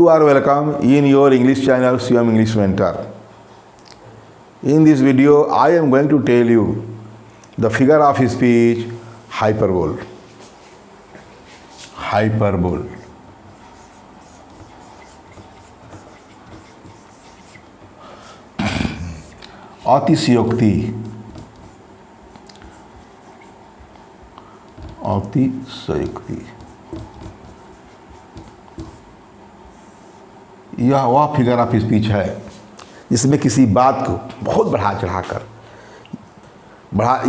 You are welcome in your English channel CM English Mentor. In this video, I am going to tell you the figure of speech hyperbole. Hyperbole. अतिशयोक्ति. अतिशयोक्ति यह वह figure of speech है जिसमें किसी बात को बहुत बढ़ा चढ़ाकर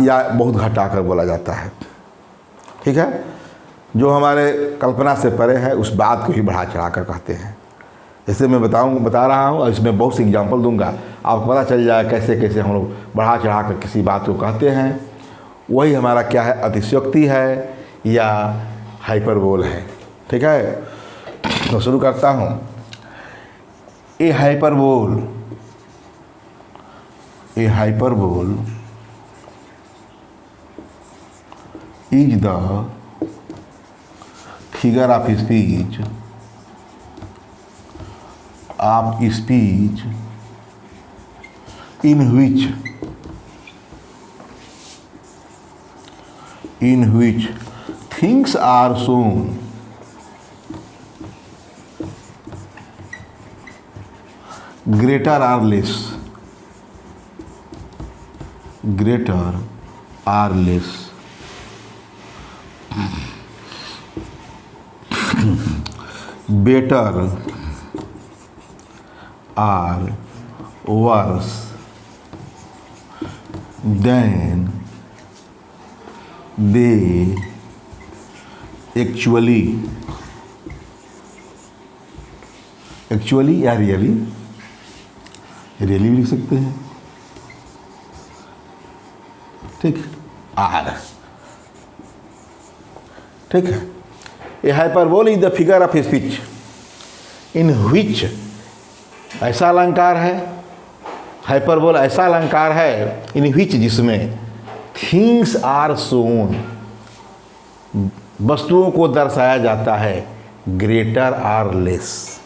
या बहुत घटाकर बोला जाता है. ठीक है, जो हमारे कल्पना से परे है उस बात को ही बढ़ा चढ़ाकर कहते हैं. जैसे मैं बता रहा हूँ और इसमें बहुत सी एग्जांपल दूंगा, आपको पता चल जाए कैसे कैसे हम लोग बढ़ा चढ़ाकर किसी बात को कहते हैं. वही हमारा क्या है, अतिशयोक्ति है या हाइपरबोल है. ठीक है, तो शुरू करता हूँ. A hyperbole is the figure of speech in which things are shown greater or less better or worse than they actually या रियली भी लिख सकते हैं. ठीक, आर. ठीक है, a hyperbole is the figure of speech in which, ऐसा अलंकार है, हाइपरबोल ऐसा अलंकार है इन व्हिच जिसमें थिंग्स आर शोन, वस्तुओं को दर्शाया जाता है, ग्रेटर आर लेस,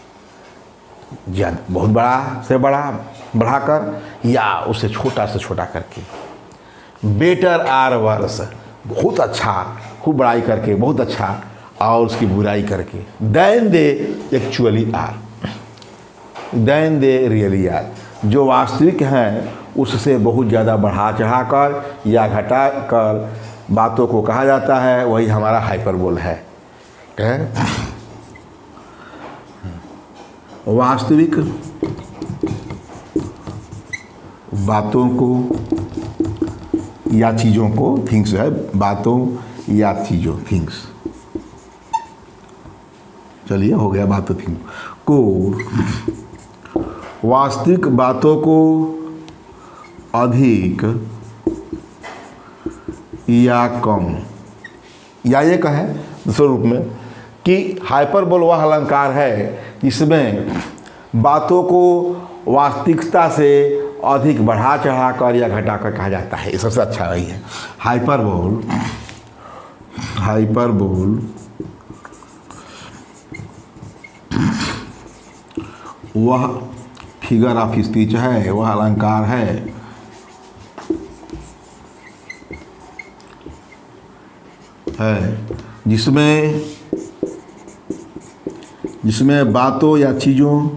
बहुत बड़ा से बड़ा बढ़ाकर या उससे छोटा से छोटा करके, बेटर आर वर्स, बहुत अच्छा, खूब बड़ाई करके, बहुत अच्छा, और उसकी बुराई करके, then they actually are, then they really are, जो वास्तविक हैं उससे बहुत ज़्यादा बढ़ा चढ़ाकर या घटाकर बातों को कहा जाता है, वही हमारा हाइपरबोल है. वास्तविक बातों को या चीज़ों को, थिंग्स है, बातों या चीज़ों, थिंग्स. चलिए, हो गया बातों थिंग को, वास्तविक बातों को अधिक या कम, या ये कहें दूसरे रूप में कि हाइपरबोल वह अलंकार है जिसमें बातों को वास्तविकता से अधिक बढ़ा चढ़ाकर या घटाकर कहा जाता है. ये सबसे अच्छा वही है. हाइपरबोल वह फिगर ऑफ स्पीच है, वह अलंकार है जिसमें बातों या चीज़ों,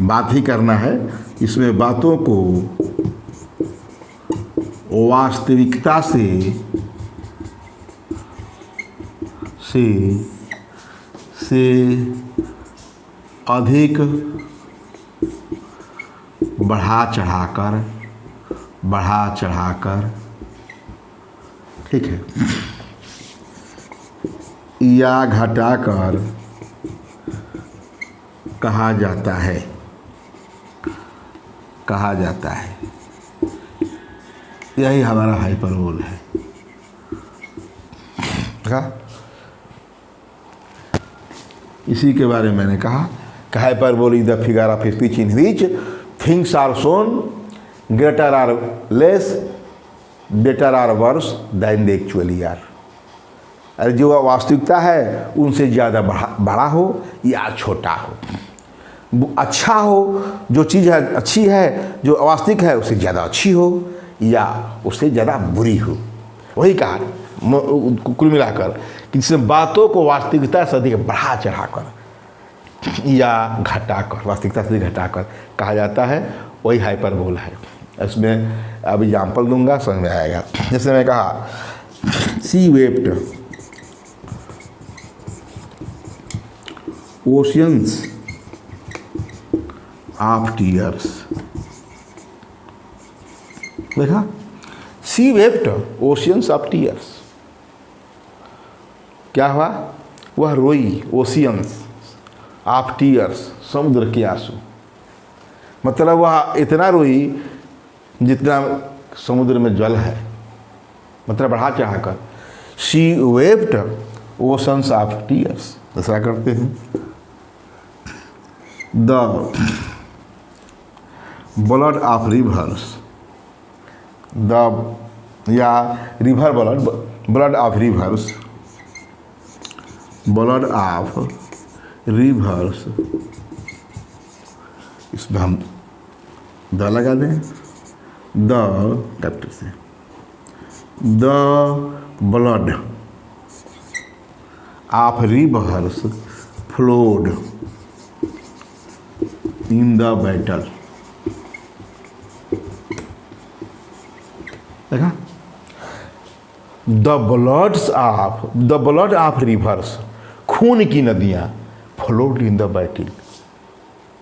बात ही करना है, इसमें बातों को वास्तविकता से अधिक बढ़ा चढ़ाकर, ठीक है, या घटाकर कहा जाता है. यही हमारा हाइपरबोल है. इसी के बारे में मैंने कहा कि hyperbole is the figure of speech in which things are shown greater or less, better or worse than they actually are. अरे जो वास्तविकता है उनसे ज़्यादा बड़ा हो या छोटा हो, अच्छा हो, जो चीज़ है अच्छी है, जो वास्तविक है उससे ज़्यादा अच्छी हो या उससे ज़्यादा बुरी हो। वही कहा कुल मिलाकर कि जिसमें बातों को वास्तविकता से अधिक बढ़ा चढ़ाकर या घटाकर, वास्तविकता से अधिक घटाकर कहा जाता है, वही हाइपरबोल है। इसमें अब एग्जाम्पल दूंगा, समझ में आएगा। जैसे मैं कहा सी वेप्ट ओशियंस ऑफ टीयर्स, देखा, सी वेप्ट ओशियंस ऑफ टीयर्स, क्या हुआ, वह रोई, ओशियंस ऑफ टीयर्स, समुद्र के आंसू, मतलब वह इतना रोई जितना समुद्र में जल है, मतलब बढ़ा चढ़ाकर। She wept oceans of tears, दूसरा करते हैं, the blood of rivers, the या river blood, blood of rivers, blood of rivers, इसमें हम द लगा दें, द कैपिटल से, the blood of rivers flowed in the battle, देखा, द ब्लड ऑफ रिवर्स, खून की नदियाँ, फ्लोड इन द बैटल,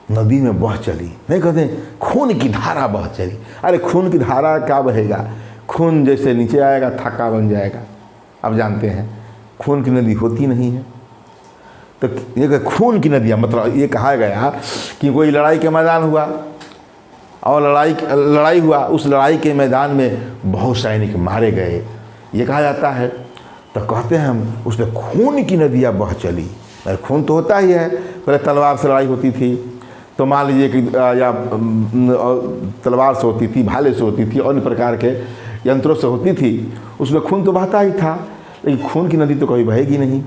नदी में बह चली, नहीं कहते खून की धारा बह चली। अरे खून की धारा क्या बहेगा, खून जैसे नीचे आएगा थक्का बन जाएगा, आप जानते हैं खून की नदी होती नहीं है। तो ये खून की नदियाँ, मतलब ये कहा गया कि कोई लड़ाई का मैदान हुआ और लड़ाई हुआ, उस लड़ाई के मैदान में बहुत सैनिक मारे गए, ये कहा जाता है। तो कहते हैं हम उसमें खून की नदियाँ बह चली। अरे खून तो होता ही है, पहले तलवार से लड़ाई होती थी तो मान लीजिए कि या तलवार से होती थी, भाले से होती थी, अन्य प्रकार के यंत्रों से होती थी, उसमें खून तो बहता ही था, लेकिन खून की नदी तो कभी बहेगी नहीं।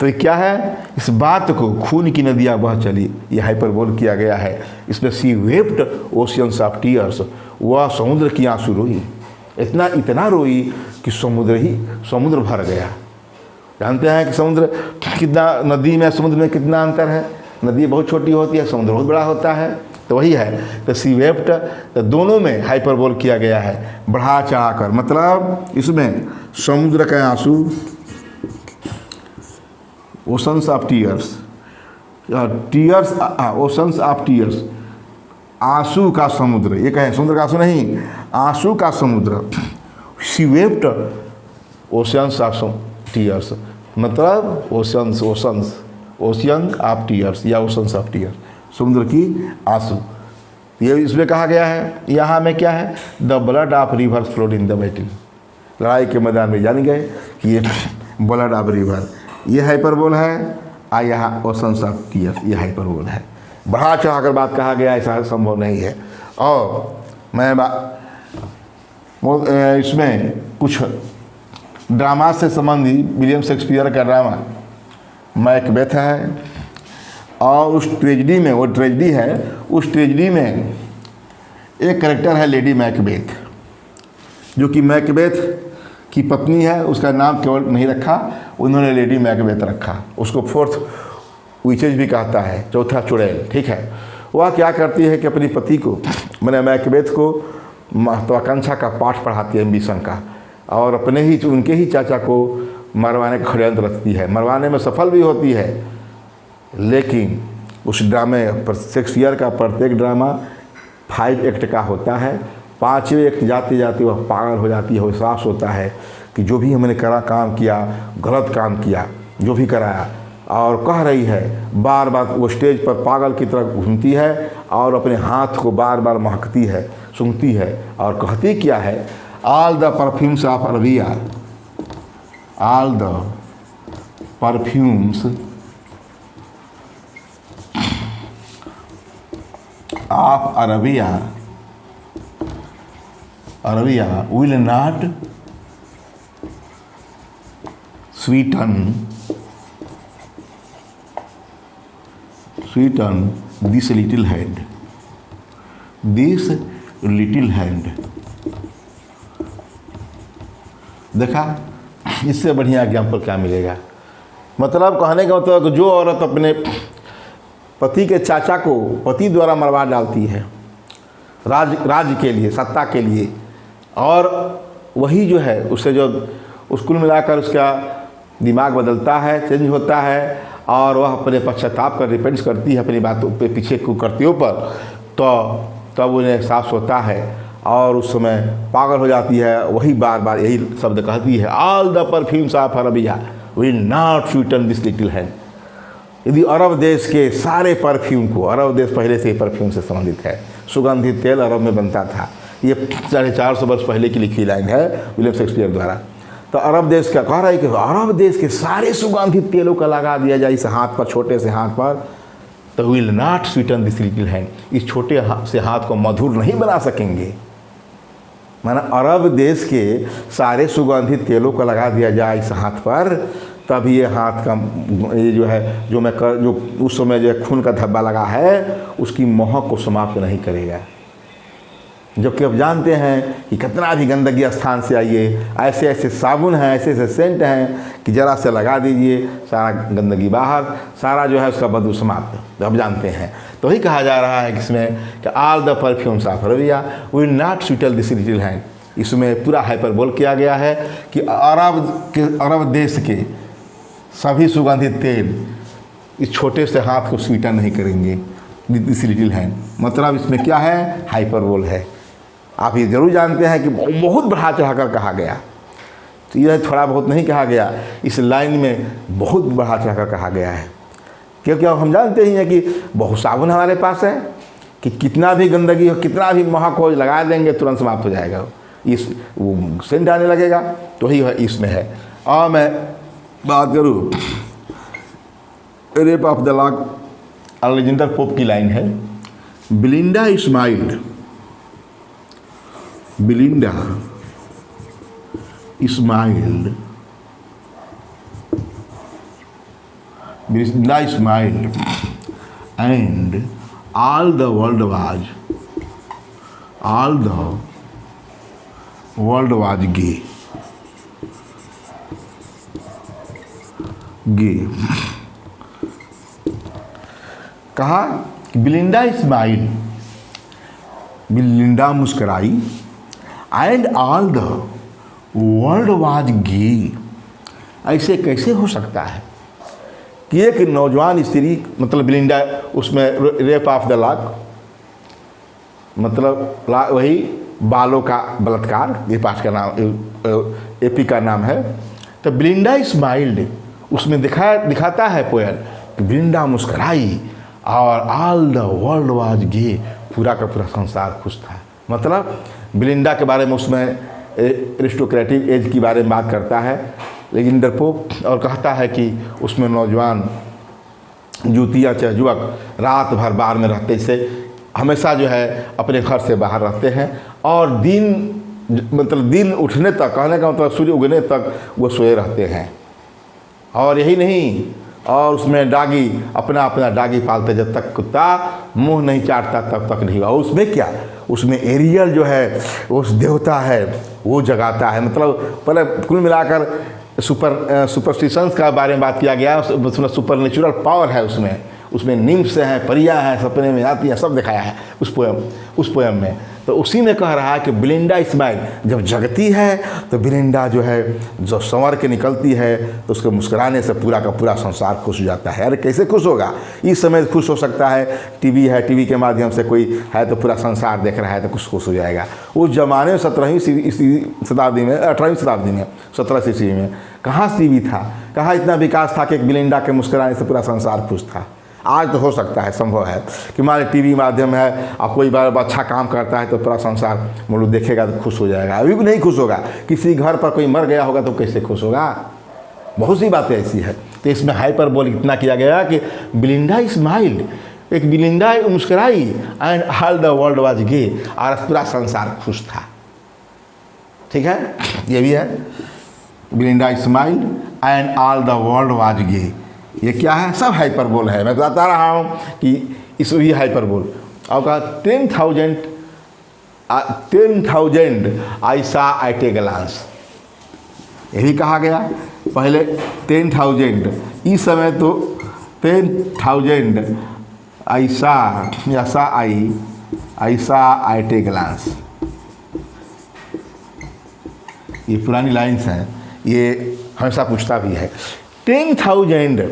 तो ये क्या है, इस बात को खून की नदियाँ बह चली, ये हाइपरबोल किया गया है। इसमें सी वेप्ट ओशियंस ऑफ टीयर्स, वह समुद्र की आंसू रोई, इतना रोई कि समुद्र भर गया। जानते हैं कि समुद्र कितना, नदी में समुद्र में कितना अंतर है, नदी बहुत छोटी होती है, समुद्र बहुत बड़ा होता है। तो वही है, तो सी वेप्ट, तो दोनों में हाइपरबोल किया गया है, बढ़ा चढ़ाकर, मतलब इसमें समुद्र का आंसू, oceans of tears, tears, oceans of tears, आंसू का समुद्र, ये कहें समुद्र का आंसू नहीं, आंसू का समुद्र। She wept oceans of tears, मतलब ओशंस ओशियन ऑफ टीयर्स या ओशंस ऑफ टीयर्स, समुद्र की आंसू। ये इसमें कहा गया है, यहाँ में क्या है, the blood of rivers flowed in the battle, लड़ाई के मैदान में जान गए कि ये ब्लड ऑफ रिवर, ये हाइपरबोल है, आ यहाँ ओशंस ऑफ टीयर्स, ये हाइपरबोल है। बढ़ा चढ़ाकर बात कहा गया, ऐसा संभव नहीं है। और मैं इसमें कुछ ड्रामा से संबंधी, विलियम शेक्सपियर का ड्रामा मैकबेथ है, और उस ट्रेजडी में, वो ट्रेजडी है, उस ट्रेजडी में एक कैरेक्टर है लेडी मैकबेथ, जो कि मैकबेथ की पत्नी है, उसका नाम केवल नहीं रखा, उन्होंने लेडी मैकबेथ रखा। उसको फोर्थ विचेज भी कहता है, चौथा चुड़ैल, ठीक है। वह क्या करती है कि अपनी पति को, मैंने मैकबेथ को महत्वाकांक्षा का पाठ पढ़ाती है, एम्बिशन का, और अपने ही उनके ही चाचा को मरवाने का षड्यंत्र रचती है, मरवाने में सफल भी होती है। लेकिन उस ड्रामे पर, शेक्सपियर का प्रत्येक ड्रामा 5 एक्ट का होता है, 5वें एक्ट जाते जाते वह पागल हो जाती है, एहसास होता है कि जो भी हमने काम किया, गलत काम किया, जो भी कराया, और कह रही है, बार बार वो स्टेज पर पागल की तरह घूमती है और अपने हाथ को बार बार महकती है, सूंघती है, और कहती क्या है, all the perfumes of Arabia, all the perfumes of Arabia will not Sutton this little hand, this little hand. देखा, इससे बढ़िया एग्जाम्पल क्या मिलेगा। मतलब कहने का मतलब कि जो औरत अपने पति के चाचा को पति द्वारा मरवा डालती है राज्य के लिए, सत्ता के लिए, और वही जो है उससे जो कुल मिलाकर उसका दिमाग बदलता है, चेंज होता है, और वह अपने पश्चाताप कर रिपेंट्स करती है अपनी बातों पे, पीछे कुकर्तियों पर, तो तब उन्हें एहसास होता है और उस समय पागल हो जाती है। वही बार बार यही शब्द कहती है, all the perfumes of Arabia will not Sutton this little hand. यदि अरब देश के सारे परफ्यूम को, अरब देश पहले से ही परफ्यूम से संबंधित है, सुगंधित तेल अरब में बनता था। ये 450 वर्ष पहले की लिखी लाइन है विलियम शेक्सपियर द्वारा। तो अरब देश का कह रहा है कि अरब देश के सारे सुगंधित तेलों का लगा दिया जाए इस हाथ पर, छोटे से हाथ पर, तो will not Sutton this little hand, इस छोटे से हाथ को मधुर नहीं बना सकेंगे। माना अरब देश के सारे सुगंधित तेलों को लगा दिया जाए इस हाथ पर, तब ये हाथ का ये जो है जो उस समय जो खून का धब्बा लगा है उसकी महक को समाप्त नहीं करेगा। जबकि अब जानते हैं कि कितना भी गंदगी स्थान से आइए, ऐसे ऐसे साबुन हैं, ऐसे ऐसे सेंट हैं कि ज़रा से लगा दीजिए, सारा गंदगी बाहर, सारा जो है उसका बदबू समाप्त। अब जानते हैं, तो वही कहा जा रहा है कि इसमें कि all the perfumes of Arabia will not Sutton this little hand. इसमें पूरा हाइपरबोल किया गया है कि अरब देश के सभी सुगंधित तेल इस छोटे से हाथ को स्वीटन नहीं करेंगे, दिस लिटिल हैंड। मतलब इसमें क्या है, हाइपरबोल है। आप ये जरूर जानते हैं कि बहुत बढ़ा चढ़ा कर कहा गया, तो यह थोड़ा बहुत नहीं कहा गया, इस लाइन में बहुत बढ़ा चढ़ा कर कहा गया है। क्योंकि अब हम जानते ही हैं कि बहुत साबुन हमारे पास है कि कितना भी गंदगी हो, कितना भी महक हो, लगा देंगे तुरंत समाप्त हो जाएगा, इस वो सेंट आने लगेगा। तो वही इसमें है। और मैं बात करूँ rape of the lock, Alexander Pope की लाइन है, Belinda smiled, Belinda smiled, Belinda smiled and all the world was gay. कहा बिलिंडा स्माइल, बिलिंडा मुस्कराई, and all the world was gay. ऐसे कैसे हो सकता है कि एक नौजवान स्त्री, मतलब बिलिंडा, उसमें रेप ऑफ द लॉक, मतलब वही बालों का बलात्कार, ये पाठ का नाम, एपी का नाम है। तो बिलिंडा स्माइल्ड, उसमें दिखाता है पोएट कि बिलिंडा मुस्कराई और ऑल द वर्ल्ड वाज गे, पूरा का पूरा संसार खुश था। मतलब बिलिंडा के बारे में उसमें एरिस्टोक्रेटिक एज के बारे में बात करता है अलेक्जेंडर पोप, और कहता है कि उसमें नौजवान युवतियाँ चाहे युवक रात भर बार में रहते से हमेशा जो है अपने घर से बाहर रहते हैं, और दिन उठने तक, कहने का मतलब सूर्य उगने तक वो सोए रहते हैं। और यही नहीं, और उसमें डागी अपना डागी पालते, जब तक कुत्ता मुंह नहीं चाटता तब तक नहीं। और उसमें क्या, उसमें एरियल जो है उस देवता है वो जगाता है। मतलब पहले कुल मिलाकर सुपरस्टिशंस का बारे में बात किया गया, उसमें सुपर पावर है, उसमें निम्स हैं, परियां हैं, सपने में आती हैं, सब दिखाया है उस पोएम में। तो उसी में कह रहा है कि बिलिंडा स्माइल, जब जगती है तो बिलिंडा जो है जो संवर के निकलती है तो उसके मुस्कुराने से पूरा का पूरा संसार खुश हो जाता है। अरे कैसे खुश होगा, इस समय खुश हो सकता है, टीवी है, टीवी के माध्यम से कोई है तो पूरा संसार देख रहा है तो कुछ खुश हो जाएगा। उस जमाने में 17वीं शताब्दी में, 18वीं शताब्दी में, 1700 ईस्वी में कहाँ टीवी था, कहाँ इतना विकास था कि एक बिलिंडा के मुस्कुराने से पूरा संसार खुश था। आज तो हो सकता है, संभव है कि हमारे टीवी माध्यम है और कोई बार अच्छा काम करता है तो पूरा संसार मुल्क देखेगा तो खुश हो जाएगा। अभी भी नहीं खुश होगा। किसी घर पर कोई मर गया होगा तो कैसे खुश होगा। बहुत सी बातें ऐसी है। तो इसमें हाइपरबोल इतना किया गया कि बिलिंडा स्माइल्ड, एक बिलिंडा मुस्कुराई, and all the world was gay, और पूरा संसार खुश था। ठीक है, ये भी है। Belinda smiled and all the world was gay. ये क्या है? सब हाइपरबोल है। मैं बता रहा हूँ कि इस भी हाइपरबोल। और कहा 10,000 I saw at a glance। यही कहा गया। पहले 10,000, इस समय तो 10,000 I saw at a glance। ये पुरानी लाइन्स हैं, ये हमेशा पूछता भी है। 10,000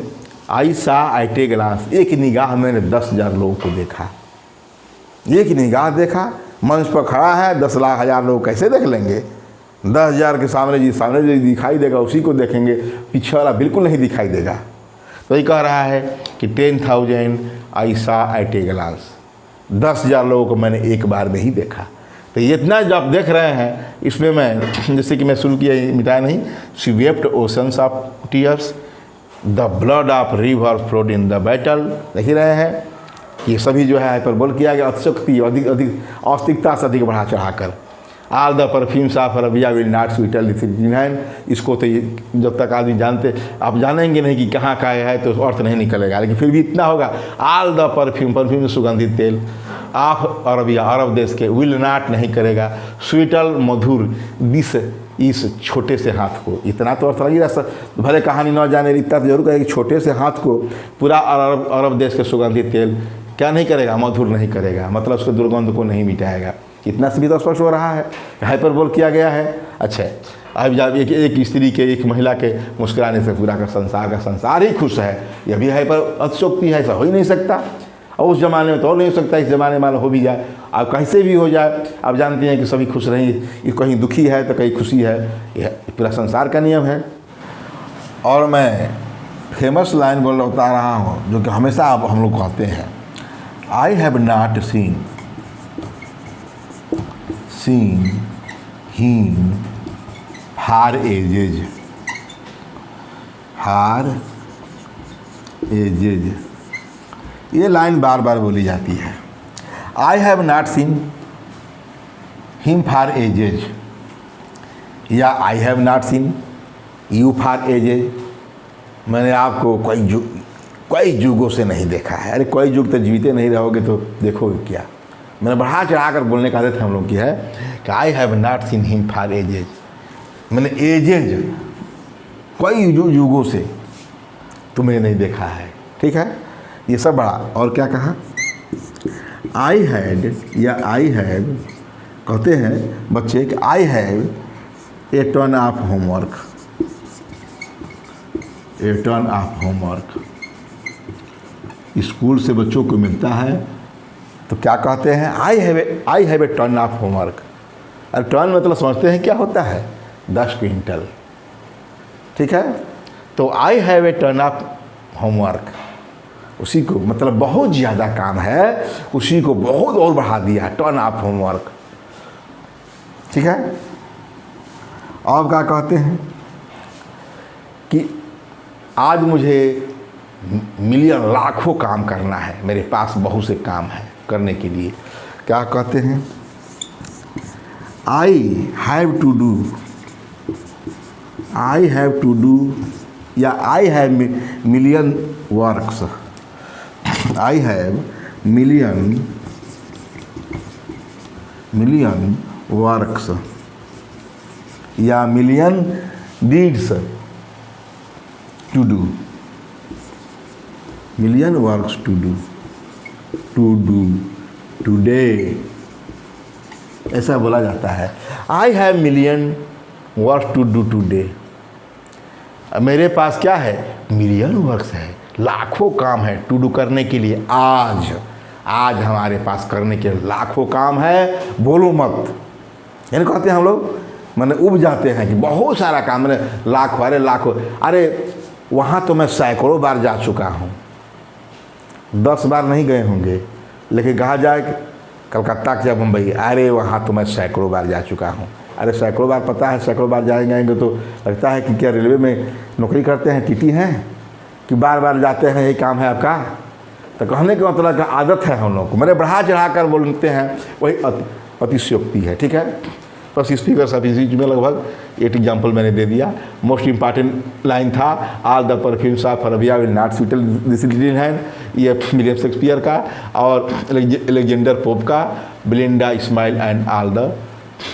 I saw at a glance, एक निगाह मैंने 10,000 लोगों को देखा। एक निगाह देखा, मंच पर खड़ा है, 10 लाख हजार लोग कैसे देख लेंगे? 10,000 के सामने जो दिखाई देगा उसी को देखेंगे, पीछे वाला बिल्कुल नहीं दिखाई देगा। तो ये कह रहा है कि 10,000 I saw at a glance, 10,000 लोगों को मैंने एक बार में ही देखा। तो ये इतना जो आप देख रहे हैं, इसमें मैं जैसे कि मैं शुरू किया, मिटाया नहीं। She wept oceans of tears, the blood of river flowed in the battle. देख ही रहे हैं कि ये सभी जो है हाइपरबोल किया गया, अतिशयोक्ति, अधिक औस्तिकता से अधिक बढ़ा चढ़ाकर। All the perfumes of Arabia will not sweeten this. इसको तो ये जब तक आदमी जानते, आप जानेंगे नहीं कि कहाँ का है तो अर्थ नहीं निकलेगा, लेकिन फिर भी इतना होगा। ऑल द परफ्यूम सुगंधित तेल ऑफ अरबिया, अरब देश के, विल नॉट नहीं करेगा स्वीटल मधुर दिस इस छोटे से हाथ को। इतना तो अर्थ लगी रहा, भले कहानी न जाने, इतना तो जरूर करेगा कि छोटे से हाथ को पूरा अरब देश के सुगंधित तेल क्या नहीं करेगा? मधुर नहीं करेगा, मतलब उसके दुर्गंध को नहीं मिटाएगा। इतना से भी तो स्पष्ट हो रहा है, हाइपरबोल किया गया है। अच्छा, अब जब एक स्त्री के, एक महिला के मुस्कुराने से पूरा का संसार ही खुश है, यह भी हाइपर अतिशयोक्ति है, ऐसा हो ही नहीं सकता। और उस ज़माने में तो और नहीं हो सकता, इस ज़माने में हो भी जाए, अब कैसे भी हो जाए। आप जानते हैं कि सभी खुश रहें, कहीं दुखी है तो कहीं खुशी है, यह पूरा संसार का नियम है। और मैं फेमस लाइन बता रहा हूँ जो कि हमेशा आप हम लोग कहते हैं, I have not seen him for ages. ये लाइन बार बार बोली जाती है। I have not seen him for ages, या I have not seen you for ages. मैंने आपको कई युगों से नहीं देखा है। अरे कई युग तक जीविते नहीं रहोगे तो देखोगे क्या? मैंने बढ़ा चढ़ा कर बोलने का आदत हम लोग की है कि I have not seen him for ages, मैंने एजेज कई युगों से तुम्हें नहीं देखा है। ठीक है, ये सब बड़ा। और क्या कहा? आई हैड या आई हैव, कहते हैं बच्चे कि I have a ton of homework, a ton of homework. School से बच्चों को मिलता है तो क्या कहते हैं? I have a ton of homework. और टन मतलब समझते हैं क्या होता है? 10 क्विंटल। ठीक है, तो I have a ton of homework, उसी को मतलब बहुत ज़्यादा काम है, उसी को बहुत और बढ़ा दिया, टन ऑफ होमवर्क। ठीक है, और क्या कहते हैं कि आज मुझे मिलियन लाखों काम करना है, मेरे पास बहुत से काम है करने के लिए। क्या कहते हैं? आई हैव टू डू या I have million works. I have million works या million deeds to do, million works to do today, ऐसा बोला जाता है। I have million works to do today, मेरे पास क्या है? मिलियन वर्क्स है, लाखों काम है टू डू करने के लिए। आज हमारे पास करने के लाखों काम है, बोलो मत। यानी कहते हैं हम लोग मैंने उब जाते हैं कि बहुत सारा काम, मैंने लाखों, अरे लाखों, अरे वहाँ तो मैं सैकड़ों बार जा चुका हूँ, 10 बार नहीं गए होंगे, लेकिन कहा जाए कलकत्ता या मुंबई, अरे वहाँ तो मैं सैकड़ों बार जा चुका हूँ। अरे सैकड़ों बार पता है, सैकड़ों बार जाएंगे तो लगता है कि क्या रेलवे में नौकरी करते हैं, टीटी हैं कि बार बार जाते हैं, यही काम है आपका? तो कहने का मतलब का आदत है हम लोग को, मैंने बढ़ा चढ़ा कर बोलते हैं, वही अतिशयोक्ति है। ठीक है, प्लस स्पीकर ऑफ स्पीच में लगभग 8 एग्जाम्पल मैंने दे दिया। मोस्ट इंपॉर्टेंट लाइन था all the perfumes of Arabia will not sweeten this little hand, ये विलियम शेक्सपियर का, और अलेक्जेंडर पोप का Belinda smile and all the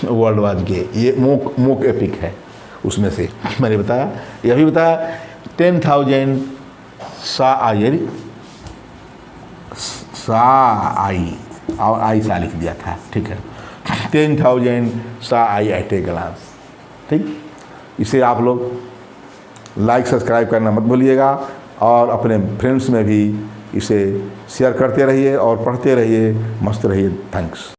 world was gay, ये मोक एपिक है उसमें से मैंने बताया। यह भी बताया 10,000 सा लिख दिया था, ठीक है, 10,000 सा आई एट ए ग्लांस। ठीक, इसे आप लोग लाइक सब्सक्राइब करना मत भूलिएगा और अपने फ्रेंड्स में भी इसे शेयर करते रहिए और पढ़ते रहिए, मस्त रहिए। थैंक्स।